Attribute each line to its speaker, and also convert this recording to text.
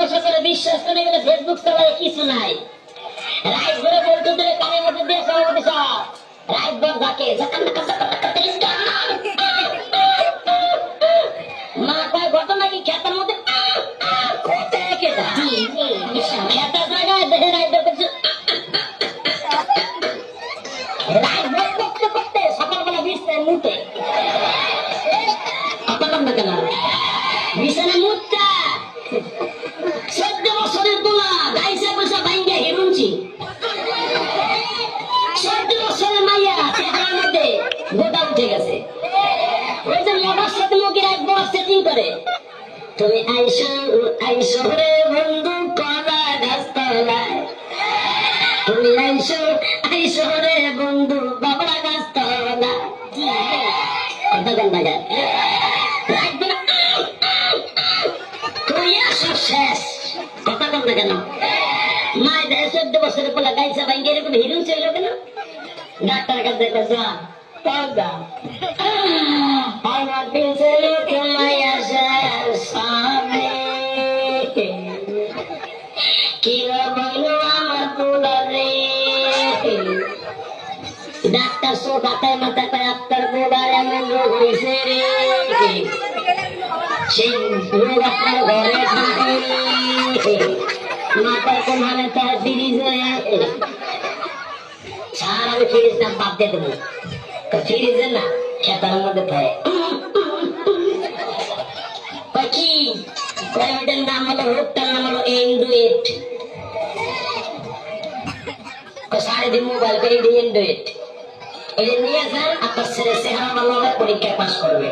Speaker 1: ভরসা করে বিশ্বাস করে গেলে ফেসবুক চালায় কিছু নাই। রাইট ধরে বলতে দিলে কানের মধ্যে দিয়ে সভাপতি সব রাইট ভর যাকে মা কয় ঘটনা কি খেতার মধ্যে খেতা জায়গায় দেখে রাইট ধর করছে। রাইট ভর করতে করতে সকালবেলা বিছানায় মুতে কথা বন্ধ কেন বিছানায় মুতটা 14 বছরের পোলা গাইছে পয়সা ভাঙ্গে হিরুঞ্চি 14 বছরের মাইয়া চেহারার মধ্যে গোটা উঠে গেছে। ওই যে মোটার সাথে মুখের একবার সেটিং করে তুমি আইসো আইসো রে বন্ধু কলা গাছতলায়, তুমি আইসো আইসো রে বন্ধু বাবড়া গাছতলায় কথা গান বাজায় শেষ কথা বল না কেন মায়ের দেহে 14 বছরের পোলা গাইছে ভাঙ্গে এরকম হিরুন ছিল কেন? ডাক্তার কাছে যা আমার পিছে তোমায় আসার সামনে কি বললো আমার পোলা রে। ডাক্তার সো মাথায় মাথা পায় আপনার পোলার এমন রোগ হয়েছে রে, সেই রোগ আপনার ঘরে থাকে মাথার কোনখানে তার ফ্রিজ হয়ে আছে। ছাড় আমি ফ্রিজ নাম বাদ দিয়ে দেবো, ফ্রিজের না খেতার মধ্যে পায় কি ওইটার নাম হলো রোগটার নাম হলো এন্ডুয়েট। সাড়ে দিন মোবাইল করে এন্ডুয়েট এই যে নিয়ে যান আপনার ছেলে চেহারা ভালো হবে পরীক্ষায় পাস করবে।